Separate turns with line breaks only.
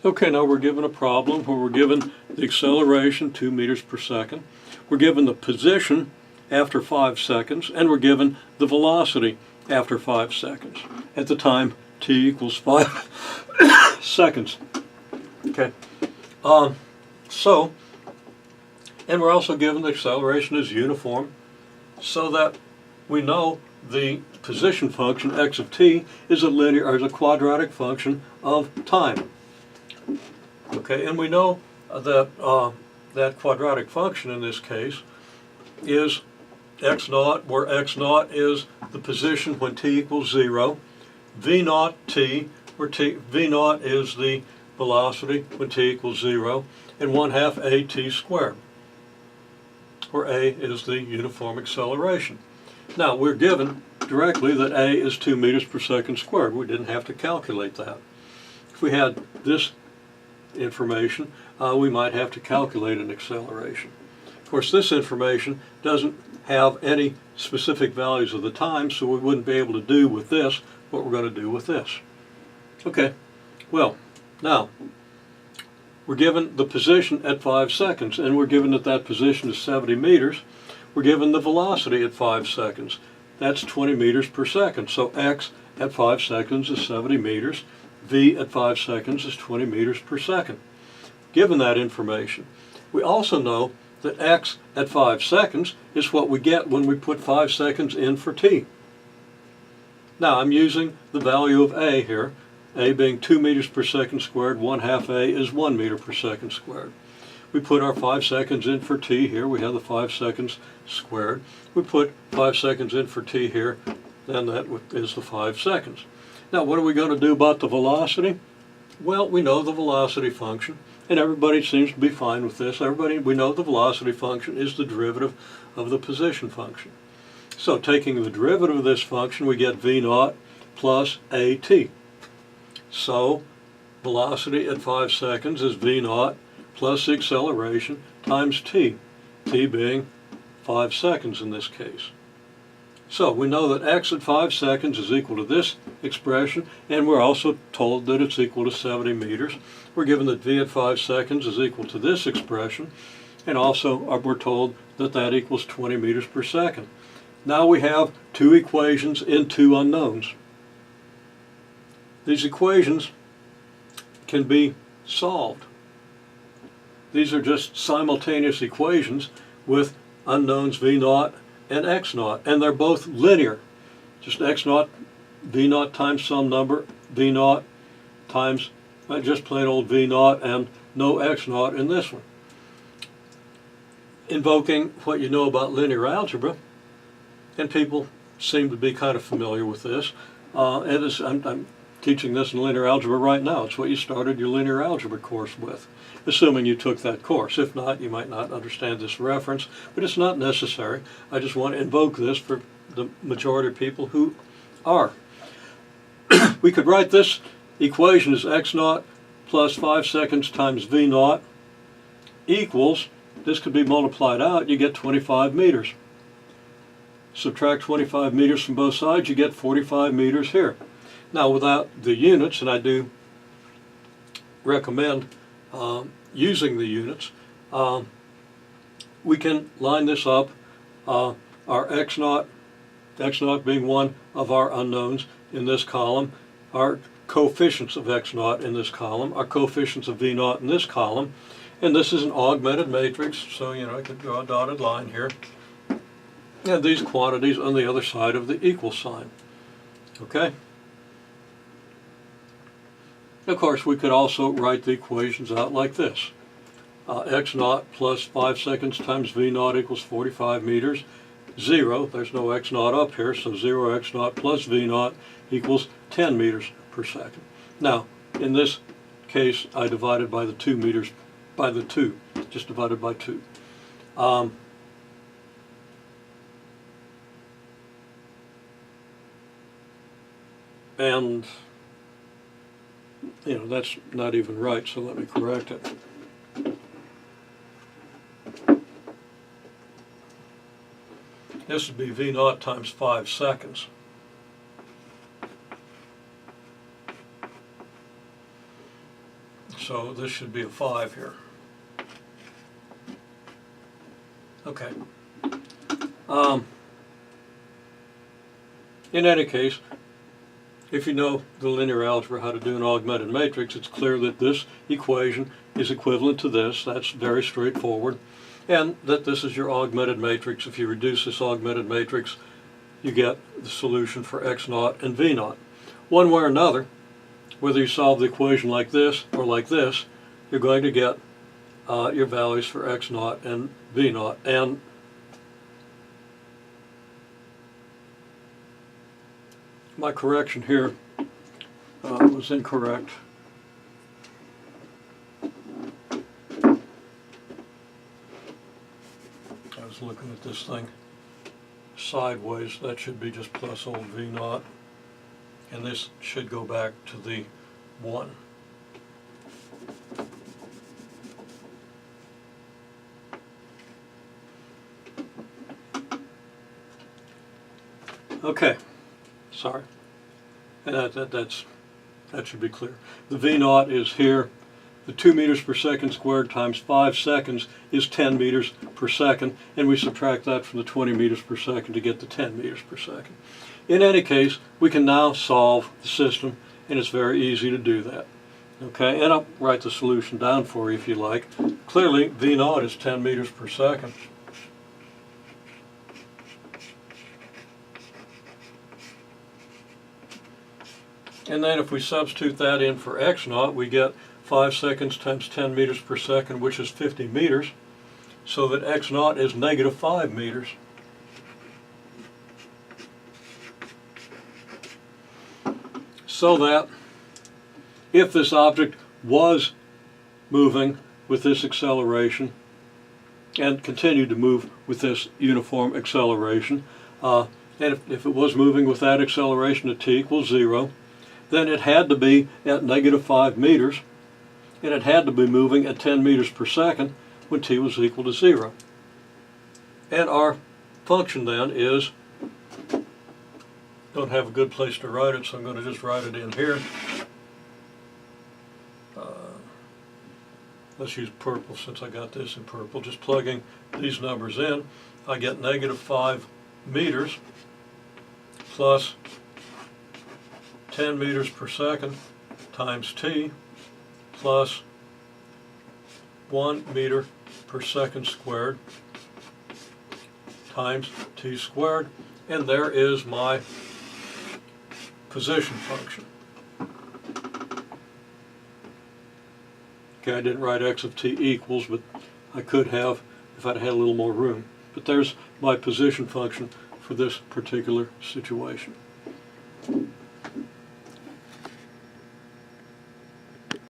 Okay, now we're given a problem where we're given the acceleration 2 meters per second. We're given the position after 5 seconds, and we're given the velocity after 5 seconds at the time t equals 5 seconds. Okay, and we're also given the acceleration is uniform, so that we know the position function x of t is a linear or is a quadratic function of time. Okay, and we know that that quadratic function in this case is x naught, where x naught is the position when t equals 0, v naught t, where v naught is the velocity when t equals 0, and 1/2 a t squared, where a is the uniform acceleration. Now we're given directly that a is 2 meters per second squared. We didn't have to calculate that. If we had this information, we might have to calculate an acceleration. Of course, this information doesn't have any specific values of the time, so we wouldn't be able to do with this what we're going to do with this. Okay, well, now we're given the position at 5 seconds, and we're given that that position is 70 meters. We're given the velocity at 5 seconds. That's 20 meters per second. So x at 5 seconds is 70 meters. V at 5 seconds is 20 meters per second. Given that information, we also know that x at 5 seconds is what we get when we put 5 seconds in for t. Now I'm using the value of a here, a being 2 meters per second squared, 1/2 a is 1 meter per second squared. We put our 5 seconds in for t here, we have the 5 seconds squared. We put 5 seconds in for t here, then that is the 5 seconds. Now what are we going to do about the velocity? Well, we know the velocity function, and everybody seems to be fine with this. We know the velocity function is the derivative of the position function. So taking the derivative of this function, we get v naught plus at. So velocity at 5 seconds is v naught plus the acceleration times t, t being 5 seconds in this case. So we know that x at 5 seconds is equal to this expression, and we're also told that it's equal to 70 meters. We're given that v at 5 seconds is equal to this expression, and also we're told that that equals 20 meters per second. Now we have two equations in two unknowns. These equations can be solved. These are just simultaneous equations with unknowns v naught and x naught, and they're both linear. Just x naught, v naught times some number, v naught times just plain old v naught, and no x naught in this one. Invoking what you know about linear algebra, and people seem to be kind of familiar with this. I'm teaching this in linear algebra right now. It's what you started your linear algebra course with, assuming you took that course. If not, you might not understand this reference, but it's not necessary. I just want to invoke this for the majority of people who are. We could write this equation as x naught plus 5 seconds times v naught equals, this could be multiplied out, you get 25 meters. Subtract 25 meters from both sides, you get 45 meters here. Now without the units, and I do recommend using the units, we can line this up, our x naught being one of our unknowns in this column, our coefficients of x naught in this column, our coefficients of v naught in this column, and this is an augmented matrix, so I could draw a dotted line here, and these quantities on the other side of the equal sign. Okay? Of course, we could also write the equations out like this. X naught plus 5 seconds times v naught equals 45 meters. 0, there's no x naught up here, so 0 x naught plus v naught equals 10 meters per second. Now, in this case, I divided by the 2 meters, by the 2, just divided by 2. And that's not even right, so let me correct it. This would be v naught times 5 seconds. So this should be a 5 here. Okay. In any case, if you know the linear algebra, how to do an augmented matrix, it's clear that this equation is equivalent to this. That's very straightforward. And that this is your augmented matrix. If you reduce this augmented matrix, you get the solution for x naught and v naught. One way or another, whether you solve the equation like this or like this, you're going to get your values for x naught and v naught. And my correction here was incorrect. I was looking at this thing sideways. That should be just plus old v naught. And this should go back to the 1. Okay, sorry. And that should be clear. The v naught is here. The 2 meters per second squared times 5 seconds is 10 meters per second, and we subtract that from the 20 meters per second to get the 10 meters per second. In any case, we can now solve the system, and it's very easy to do that. Okay, and I'll write the solution down for you if you like. Clearly, v naught is 10 meters per second. And then if we substitute that in for x naught, we get 5 seconds times 10 meters per second, which is 50 meters, so that x naught is negative 5 meters. So that if this object was moving with this acceleration and continued to move with this uniform acceleration, and if it was moving with that acceleration at t equals 0, then it had to be at negative 5 meters, and it had to be moving at 10 meters per second when t was equal to 0. And our function then is, don't have a good place to write it, so I'm going to just write it in here. Let's use purple since I got this in purple. Just plugging these numbers in, I get negative 5 meters plus 10 meters per second times t plus 1 meter per second squared times t squared, and there is my position function. Okay, I didn't write x of t equals, but I could have if I'd had a little more room. But there's my position function for this particular situation.